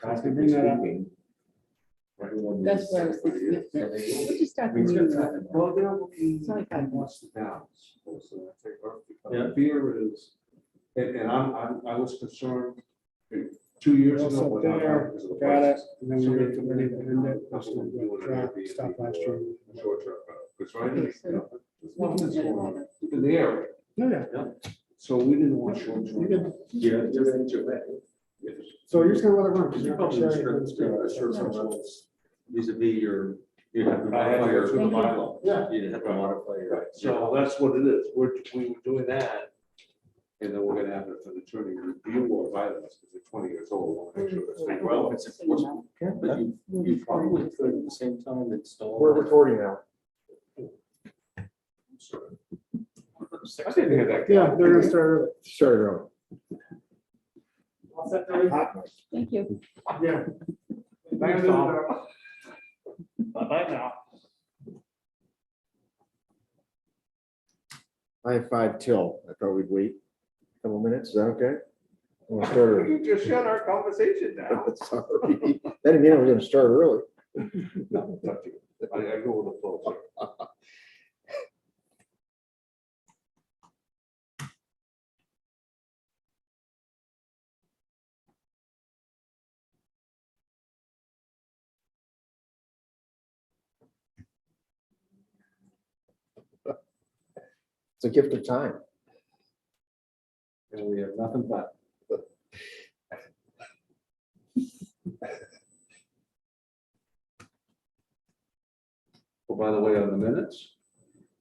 can bring that up. That's where I was thinking. We'll just start the meeting. Well, they're looking. It's only 5 What's the balance? So I think Yeah. the fear is, and I was concerned 2 years ago. Also when I there, was in the got it, process, and then we were somebody ready to end it. couple of them doing an Airbnb Stop last year. for short-term rental. Because right Okay, now, so there's nothing that's going on in the area. No, yeah. So we didn't want short-term. You did. Yeah, you're into it. Yes. So you're just gonna let it run. 'cause You you're not probably gonna share restrict, anything. short-term rentals vis-a-vis your, you have to I had to modify go through the your, bylaw. Yeah. you have to modify your. Right, so that's what it is. We were doing that. And then we're gonna have an attorney review our bylaws, because they're 20 years old. We'll make sure it's Right. Well, relevant. if it's enforceable. But you probably could at the same time install. We're recording now. I didn't hear that. Yeah, they're gonna start early. Start it on. Hot mic. Thank you. Yeah. Thanks, Tom. Bye now. I have 5 till. I thought we'd wait a couple minutes. Is that okay? We'll start early. You just shut our conversation down. Sorry. That didn't mean I was gonna start early. No, it's up to you. I go with the flow. sir. It's a gift of time. And we have nothing but. Oh, by the way, on the minutes,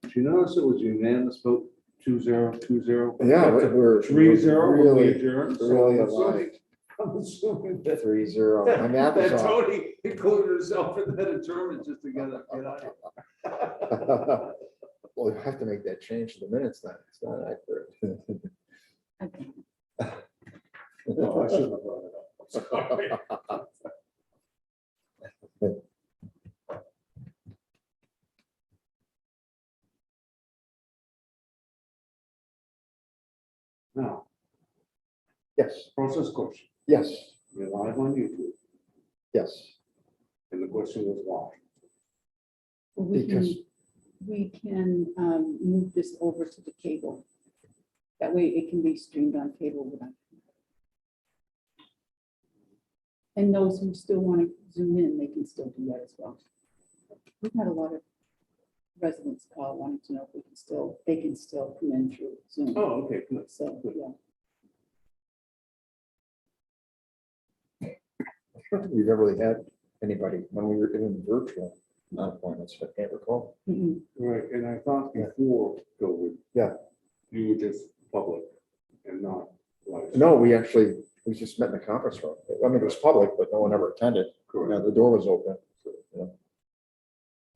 did you notice it was unanimous vote 2-0-2-0? Yeah, we're 3-0 when we really, adjourned. So really I'm aligned. assuming- I'm assuming that 3-0. My math that is off. Tony included himself in that adjournment just to get out. Well, we have to make that change to the minutes then. It's not accurate. Okay. No, I shouldn't have brought it up. Sorry. Now, Yes, process question. yes, We're live on YouTube, yes. and the question was why? We Because- can, we can move this over to the cable. That way it can be streamed on cable without. And those who still want to zoom in, they can still do that as well. We've had a lot of residents call wanting to know if we can still, they can still come in through Zoom. Oh, okay, good. So, yeah. I don't think we've ever really had anybody when we were in virtual appointments. I can't recall. Mhm. Right, and I thought before COVID. Yeah. You were just public and not live. No, we just met in the conference room. I mean, it was public, but no one ever attended. Yeah, Correct. the door was open.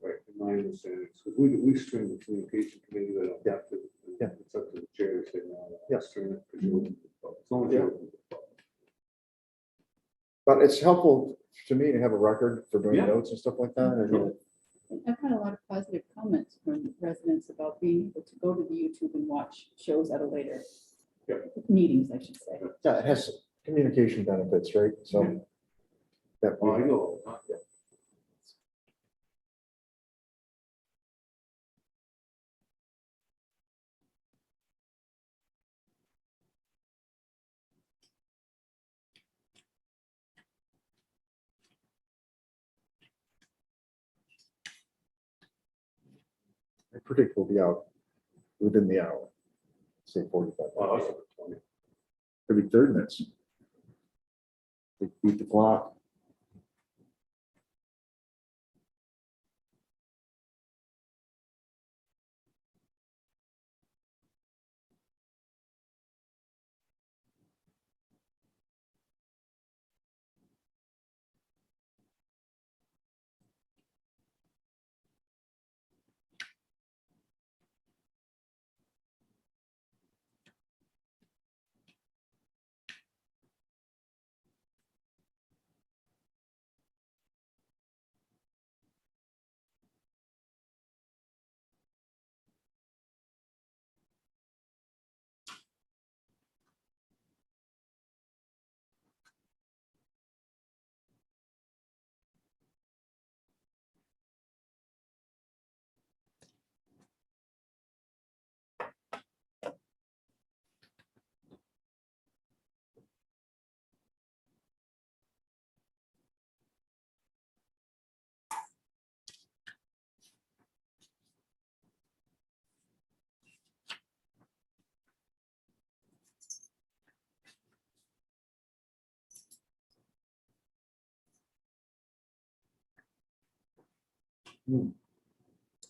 Right, in my understanding, because we stream the communication committee, they don't have to. Yeah. It's up to the chair to say, no, Yeah. stream it. 'cause you're open to the public. As long as you're open to the public. But it's helpful to me to have a record for doing Yeah. notes and stuff like that. Sure. I've had a lot of positive comments from residents about being able to go to the YouTube and watch shows at a later meetings, I should say. Yeah, it has communication benefits, right? So. That Oh, I we- know. I predict we'll be out within the hour. Say 45. Oh, that's a 20. Could be 30 minutes. They beat the clock.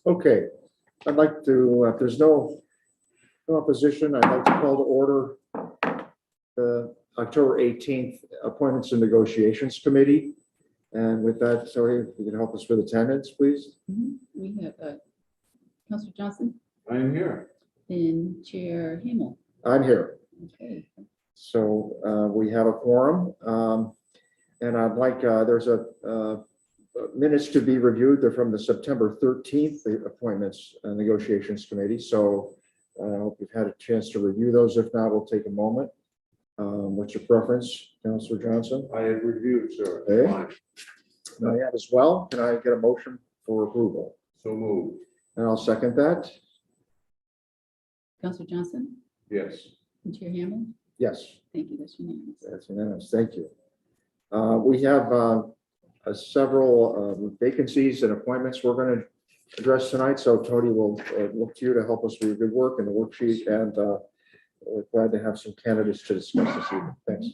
Okay, I'd like to, if there's no opposition, I'd like to call to order the October 18th Appointments and Negotiations Committee. And with that, Zoe, if you can help us with attendance, please. We have Councilor Johnson I'm here. and Chair Hamel. I'm here. Okay. So we have a quorum. And I'd like, there's a minutes to be reviewed. They're from the September 13th the Appointments and Negotiations Committee. So I hope you've had a chance to review those. If not, we'll take a moment. What's your preference, Councilor Johnson? I have reviewed, sir. Okay. Fine. I have as well. Can I get a motion for approval? So moved. And I'll second that. Councilor Johnson Yes. and Chair Hamel. Yes, Thank you. That's unanimous. that's unanimous. Thank you. We have several vacancies and appointments we're going to address tonight. So Tony will look to you to help us with your good work in the worksheet, and we're glad to have some candidates to discuss this evening. Thanks.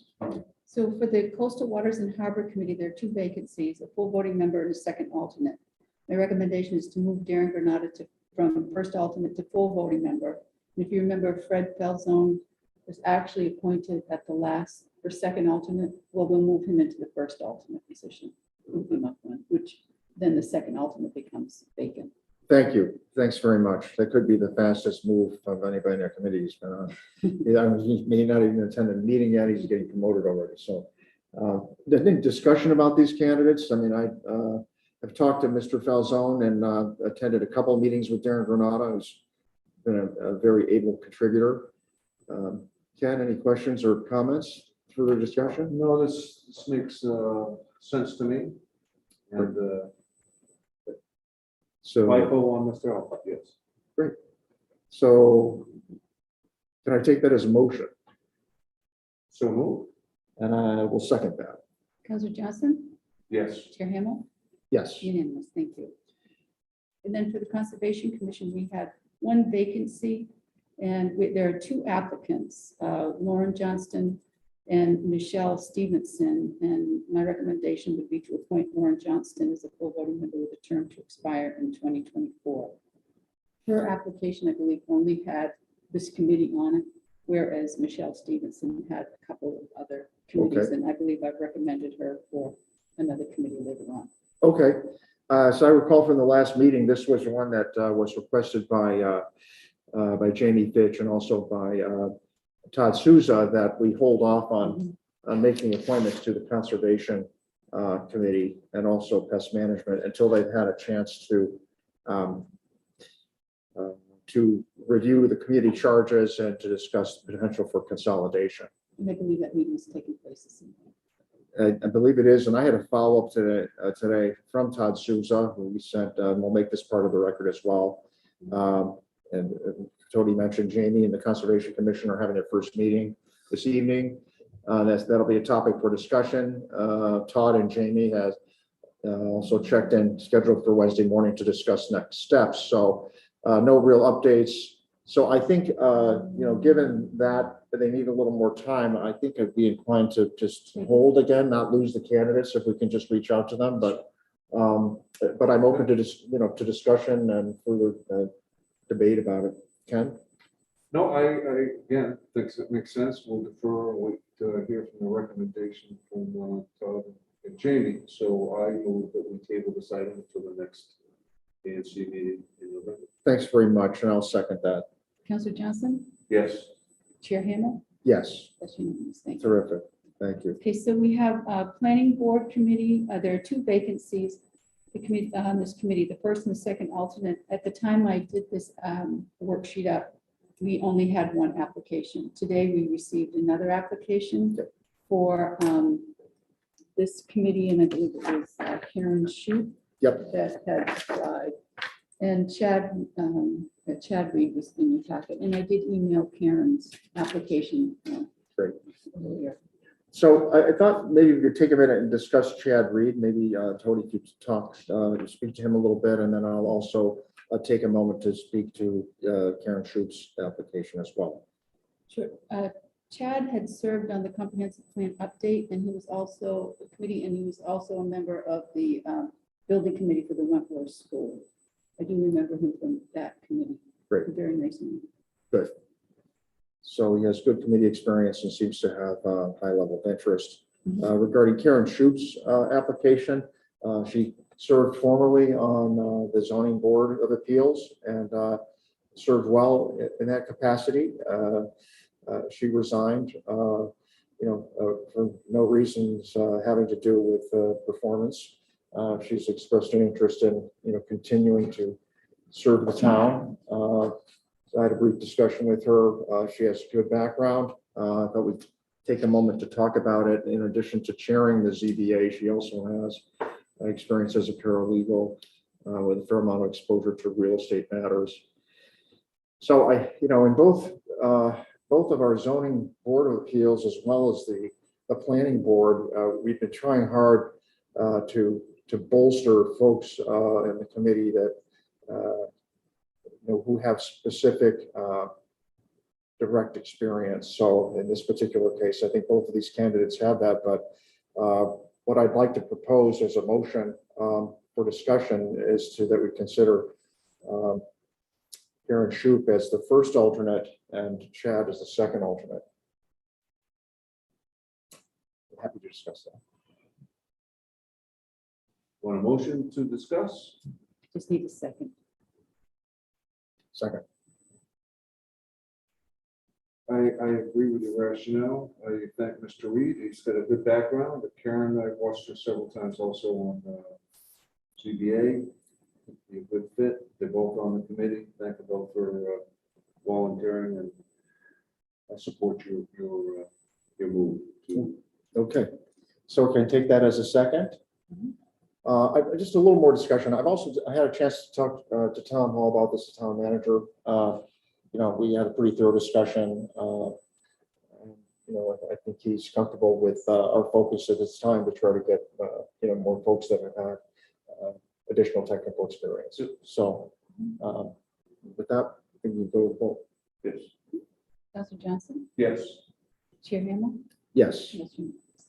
So for the Coastal Waters and Harbor Committee, there are two vacancies, a full voting member and a second alternate. My recommendation is to move Darren Granata from first alternate to full voting member. And if you remember, Fred Falzone was actually appointed at the last, for second alternate. Well, we'll move him into the first alternate position. Move him up one, which then the second alternate becomes vacant. Thank you. Thanks very much. That could be the fastest move of anybody in our committee he's been on. He may not even attend a meeting yet. He's getting promoted already. So I think discussion about these candidates. I mean, I've talked to Mr. Falzone and attended a couple of meetings with Darren Granata, who's been a very able contributor. Ken, any questions or comments? Further discussion? No, this makes sense to me. And So, FIFO on Mr. Alpha, yes. so can I take that as a motion? So moved. And I will second that. Councilor Johnson, Yes. Chair Hamel. Yes. Unanimous, thank you. And then for the Conservation Commission, we had one vacancy, and there are two applicants, Lauren Johnston and Michelle Stevenson. And my recommendation would be to appoint Lauren Johnston as a full voting member with a term to expire in 2024. Her application, I believe, only had this committee on it, whereas Michelle Stevenson had a couple of other committees, Okay. and I believe I've recommended her for another committee later on. Okay. So I recall from the last meeting, this was the one that was requested by Jamie Fitch and also by Todd Souza, that we hold off on making appointments to the Conservation Committee and also Pest Management until they've had a chance to review the community charges and to discuss the potential for consolidation. And I believe that meeting is taking place this evening. I believe it is, and I had a follow-up today from Todd Souza, who we sent, we'll make this part of the record as well. And Tony mentioned Jamie and the Conservation Commission are having their first meeting this evening. That'll be a topic for discussion. Todd and Jamie has also checked in, scheduled for Wednesday morning to discuss next steps. So no real updates. So I think, given that they need a little more time, I think I'd be inclined to just hold again, not lose the candidates if we can just reach out to them. But I'm open to to discussion and further debate about it. Ken? No, I again think it makes sense. We'll defer, wait to hear from the recommendation from Todd and Jamie. So I move that we table this item until the next ANC meeting in November. Thanks very much, and I'll second that. Councilor Johnson, Yes. Chair Hamel. Yes, That's unanimous, thank you. terrific. Thank you. Okay, so we have a planning board committee. There are two vacancies. The committee, on this committee, the first and the second alternate. At the time I did this worksheet up, we only had one application. Today, we received another application for this committee, and I believe it was Karen Shute. Yep. That had applied. And Chad Reed was in the packet, and I did email Karen's application Great. earlier. So I thought maybe we could take a minute and discuss Chad Reed. Maybe Tony could speak to him a little bit, and then I'll also take a moment to speak to Karen Schutz's application as well. Sure. Chad had served on the comprehensive plan update, and he was also a committee, and he was also a member of the building committee for the Wentworth School. I do remember him from that committee. Great. Very nice man. Good. So he has good committee experience and seems to have a high level of interest. Regarding Karen Shoup's application, she served formerly on the Zoning Board of Appeals and served well in that capacity. She resigned, for no reasons having to do with performance. She's expressed an interest in, continuing to serve the town. I had a brief discussion with her. She has a good background. I thought we'd take a moment to talk about it. In addition to chairing the ZBA, she also has experience as a paralegal with a fair amount of exposure to real estate matters. So in both of our zoning board of appeals, as well as the planning board, we've been trying hard to bolster folks in the committee that who have specific direct experience. So in this particular case, I think both of these candidates have that. But what I'd like to propose as a motion for discussion is that we consider Karen Shoup as the first alternate and Chad as the second alternate. I'm happy to discuss that. Want a motion to discuss? Just need a second. Second. I agree with your rationale. I thank Mr. Reed. He's got a good background. But Karen, I've watched her several times also on CBA. Be a good fit. They're both on the committee. Thank you both for volunteering, and I support your move. Okay, so can I take that as a second? Just a little more discussion. I had a chance to talk to Tom Hall about this, the town manager. We had a pretty thorough discussion. I think he's comfortable with our focus at this time to try to get more folks that have had additional technical experience. So with that, I think we go vote. Yes. Councilor Johnson, Yes. Chair Hamel. Yes, Yes,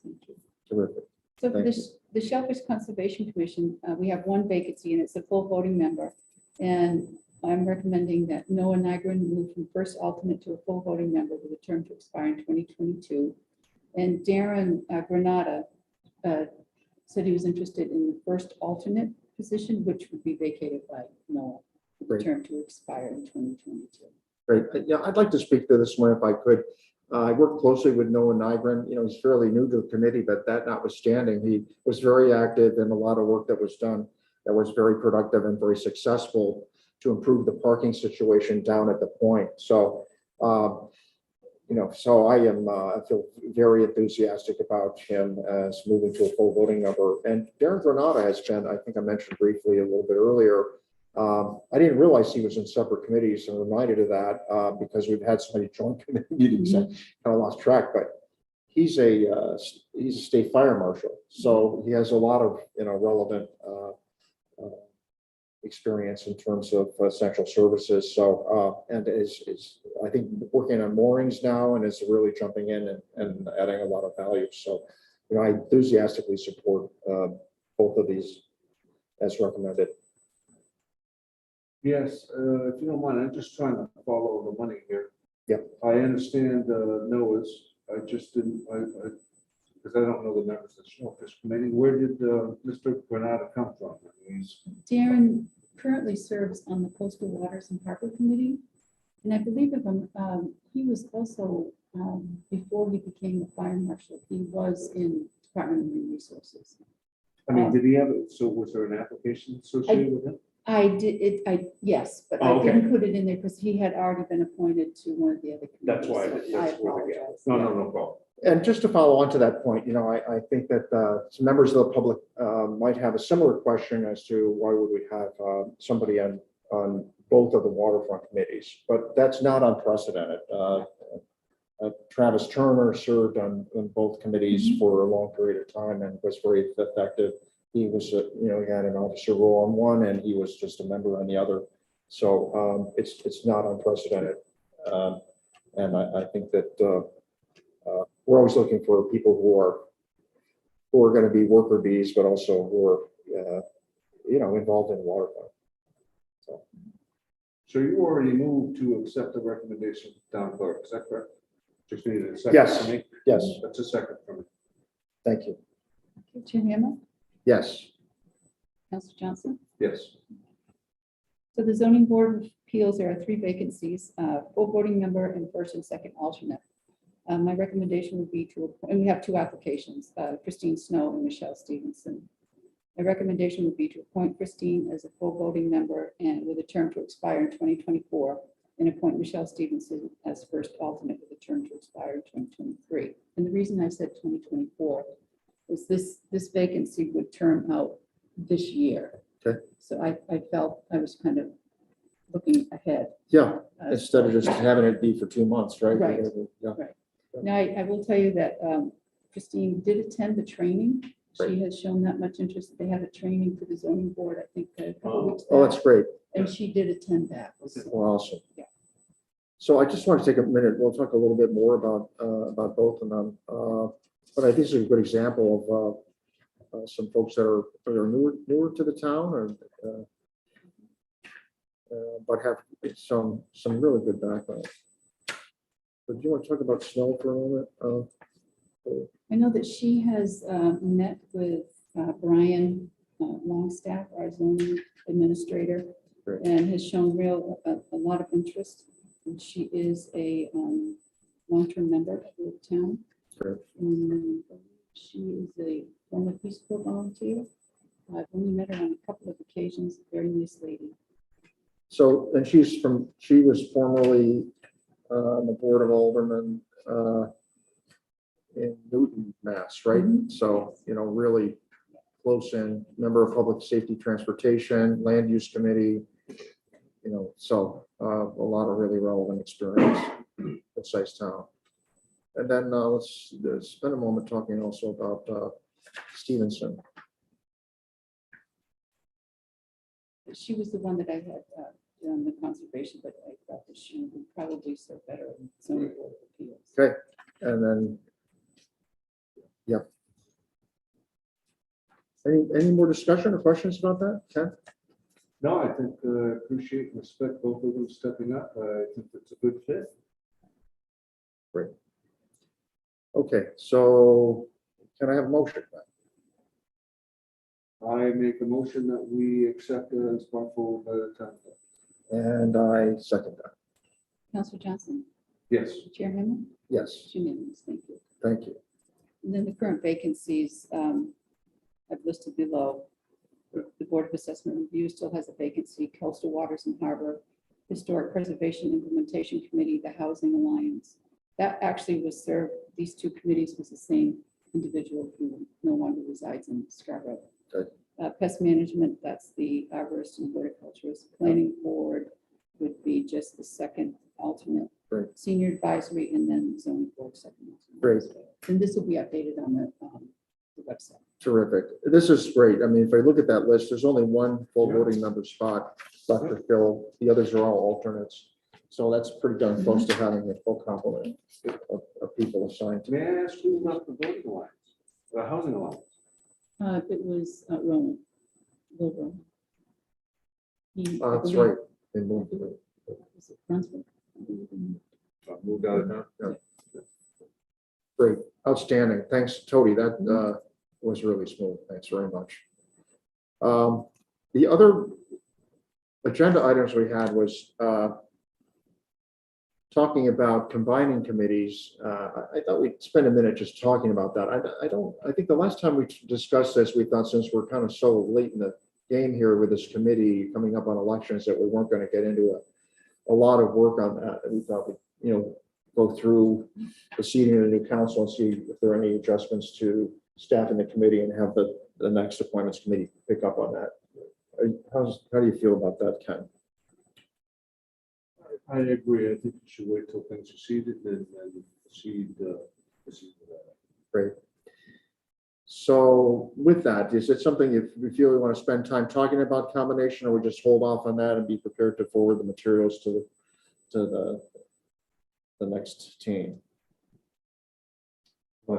thank you. terrific. So for Thank this, the Shellfish Conservation Commission, we have one vacancy and it's a full voting member. And I'm recommending that Noah Nygren move from first alternate to a full voting member with a term to expire in 2022. And Darren Granata said he was interested in the first alternate position, which would be vacated by Noah, with Great. a term to expire in 2022. Great. Yeah, I'd like to speak to this one if I could. I worked closely with Noah Nygren. He's fairly new to the committee, but that notwithstanding, he was very active in a lot of work that was done that was very productive and very successful to improve the parking situation down at the point. So, so I feel very enthusiastic about him as moving to a full voting member. And Darren Granata has been, I think I mentioned briefly a little bit earlier, I didn't realize he was in separate committees, and reminded of that because we've had so many joint committee meetings, I kind of lost track. But he's a state fire marshal, so he has a lot of relevant experience in terms of essential services. So and is I think working on moorings now and is really jumping in and adding a lot of value. So I enthusiastically support both of these as recommended. Yes, if you don't mind, I'm just trying to follow the money here. Yep. I understand Noah's. I just didn't, because I don't know the members of the Shellfish Committee. Where did Mr. Granata come from? Darren currently serves on the Coastal Waters and Harbor Committee. And I believe of him, he was also, before he became a fire marshal, he was in Department of Marine Resources. I mean, did he have it? So was there an application associated with him? Yes, but Oh, I okay. didn't put it in there because he had already been appointed to one of the other committees. That's why. so I That's where we get it. apologize. No problem. And just to follow on to that point, I think that some members of the public might have a similar question as to why would we have somebody on both of the waterfront committees, but that's not unprecedented. Travis Turner served on both committees for a long period of time and was very effective. He was, he had an officer role on one, and he was just a member on the other. So it's not unprecedented, and I think that we're always looking for people who are going to be worker bees, but also who are involved in water. So you already moved to accept the recommendation down clerk, is that correct? Just needed a second. Yes. for me? Yes, That's a second for me. thank you. Chair Hamel, Yes, Counselor Johnson. Yes. So the zoning board of appeals, there are 3 vacancies, full voting member and first and second alternate. My recommendation would be to, and we have 2 applications, Christine Snow and Michelle Stevenson. My recommendation would be to appoint Christine as a full voting member and with a term to expire in 2024, and appoint Michelle Stevenson as first alternate with a term to expire in 2023. And the reason I said 2024 is this vacancy would term out this year. Okay. So I felt I was kind of looking ahead. yeah, uh, instead of just having it be for 2 months, right? Right. Yeah. Now, I will tell you that Christine did attend the training. She Right. has shown that much interest. They had a training for the zoning board, I think, a couple weeks Oh, that's back, great. and she did attend that. Well, awesome. Yeah. So I just want to take a minute, we'll talk a little bit more about both of them. But I think this is a good example of some folks that are newer to the town or but have some really good background. But do you want to talk about Snow for a moment? I know that she has met with Brian Longstaff, our zoning administrator, Great. and has shown a lot of interest. And she is a long-term member of the town. Great. And she is a former Peace Corps volunteer. I've only met her on a couple of occasions, very nice lady. So, and she was formerly on the Board of Aldermen in Newton, Mass, right? Mhm. So, really close in, member of Public Safety Transportation, Land Use Committee, so a lot of really relevant experience. Good sized town. And then let's spend a moment talking also about Stevenson. She was the one that I had done the conservation, but I thought that she would probably serve better in zoning board of appeals. Okay, and then, yep. Any more discussion or questions about that? Ken? No, I think appreciate and respect both of them stepping up. I think it's a good fit. Okay, so can I have a motion? I make a motion that we accept it as brought forward by the town. clerk. And I second that. Counselor Johnson, Yes. Chair Hamel, Yes, unanimous, thank you. thank you. And then the current vacancies I've listed below. The Board of Assessment Review still has a vacancy, Coastal Waters and Harbor, Historic Preservation Implementation Committee, the Housing Alliance. That actually was served, these 2 committees was the same individual who no longer resides in Scarborough. Good. Pest Management, that's the arborist and horticulturist. Planning Board would be just the second alternate. Great. Senior Advisory, and then Zoning Board second. alternate. Great. And this will be updated on the website. Terrific. This is great. I mean, if I look at that list, there's only one full voting member spot left to fill. The others are all alternates. So that's pretty darn close to having a full complement of people assigned to. May I ask who left the voting alliance, the housing alliance? It was Roman, Will Roman. He, I That's believe- right. They moved it. was it Brunswick? Moved out of town. Yeah. Great, outstanding. Thanks, Tony. That was really smooth. Thanks very much. The other agenda items we had was talking about combining committees. I thought we'd spend a minute just talking about that. I think the last time we discussed this, we thought since we're kind of so late in the game here with this committee coming up on elections that we weren't going to get into a lot of work on that. And we thought we'd, go through the seating of the new council and see if there are any adjustments to staff in the committee and have the next appointments committee pick up on that. How do you feel about that, Ken? I agree. I think you should wait till things are seated and proceed. Proceed with that. Great. So with that, is it something if we feel we want to spend time talking about combination, or we just hold off on that and be prepared to forward the materials to the next team? I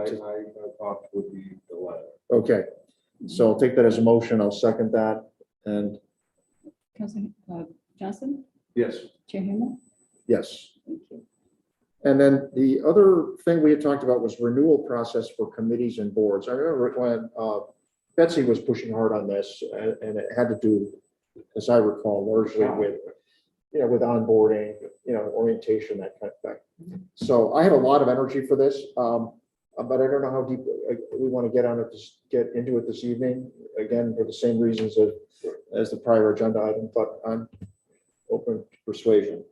opt would be the latter. Okay, so I'll take that as a motion. I'll second that. And Councilor Johnson, Yes. Chair Hamel, yes. thank you. And then the other thing we had talked about was renewal process for committees and boards. I remember when Betsy was pushing hard on this, and it had to do, as I recall, largely with, with onboarding, orientation, that kind of thing. So I have a lot of energy for this, but I don't know how deep we want to get into it this evening. Again, for the same reasons as the prior agenda item, but I'm open to persuasion.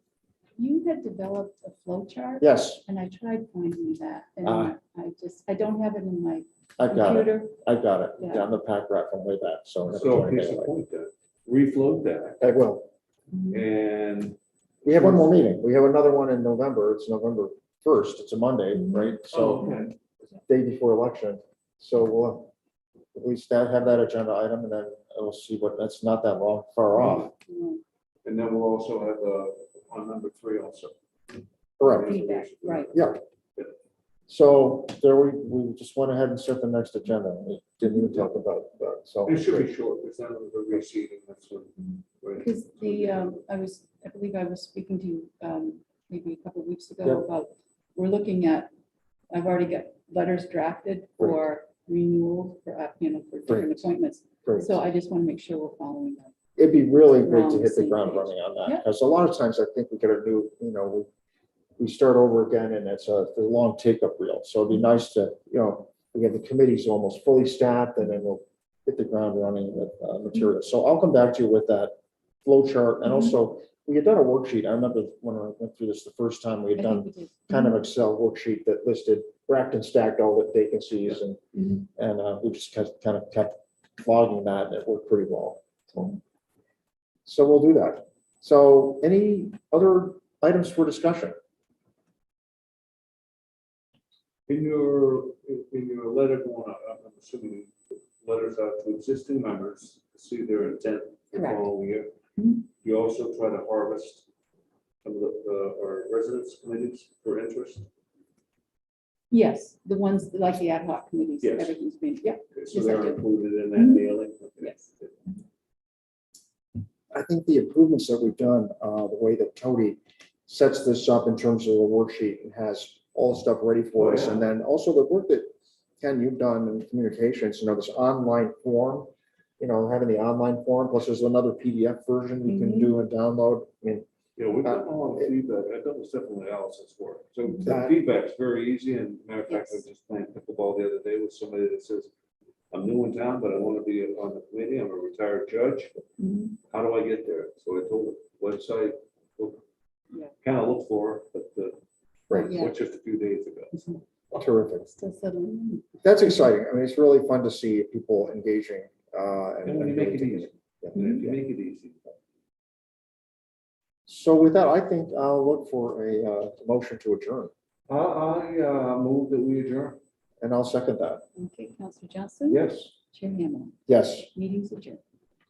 You had developed a flow chart, Yes, and I tried finding that, and Ah. I don't have it in my I've got it. computer. I've got it Yeah. down the pack rat from way back, so. I never So joined case in anyway. point that, refloat that, I will. Mhm. and We have one more meeting. We have another one in November. It's November 1st. It's a Monday, right? oh, So okay. day before election. So we'll at least have that agenda item, and then we'll see that's not that long, far off. No, And then we'll also have on number 3 also. Correct. Feedback, right. Yeah. So there we just went ahead and set the next agenda. We didn't even talk about that. So. It should be short, it's not the reseating, that's what. right. Because I believe I was speaking to you maybe a couple of weeks ago Yep. about, we're looking at, I've already got letters drafted for renewal for, for different Great. appointments. Great. So I just want to make sure we're following that. It'd be really great We're to on hit the the ground same page. running on that, Yeah. because a lot of times I think we get a new, we start over again, and it's a long take-up reel. So it'd be nice to, we have the committees almost fully staffed, and then we'll hit the ground running with material. So I'll come back to you with that flow chart, and also, we had done a worksheet. I remember when I went through this the first time, we I had think done we did. kind of Excel worksheet that listed, racked and stacked all the vacancies, Mhm. and we just kind of kept logging that, and it worked pretty well. So we'll do that. So any other items for discussion? In your letter going out, I'm assuming letters out to existing members, to see their intent the Correct. following year. Mhm. You also try to harvest some of our residents committees for interest. Yes, the ones like the ad hoc committees, Yes. everything's been, yep, Okay, so Yes, I they're do. included in that Mhm. mailing. Okay. yes. I think the improvements that we've done, the way that Tony sets this up in terms of the worksheet and has all the stuff ready for Oh, us. yeah. And then also the work that, Ken, you've done in communications, this online form, having the online form, plus there's another PDF version you can Mhm. do and download. I mean, We've got a lot of feedback. I've done this stuff in Allison's work. So the That- feedback's very easy, and matter of fact, I Yes. just played pickleball the other day with somebody that says, I'm new in town, but I want to be on the committee. I'm a retired judge. Mhm. How do I get there? So I told the website, Yeah. kind of look for, it, but Right. Yeah. was just a few days ago. terrific. Still settling. That's exciting. I mean, it's really fun to see people engaging. And when you make it easy, Yeah. you make it easy. So with that, I think I'll look for a motion to adjourn, I move that we adjourn. and I'll second that. Okay, Councilor Johnson? Yes. Chair Hamel? Yes. Meeting's adjourned.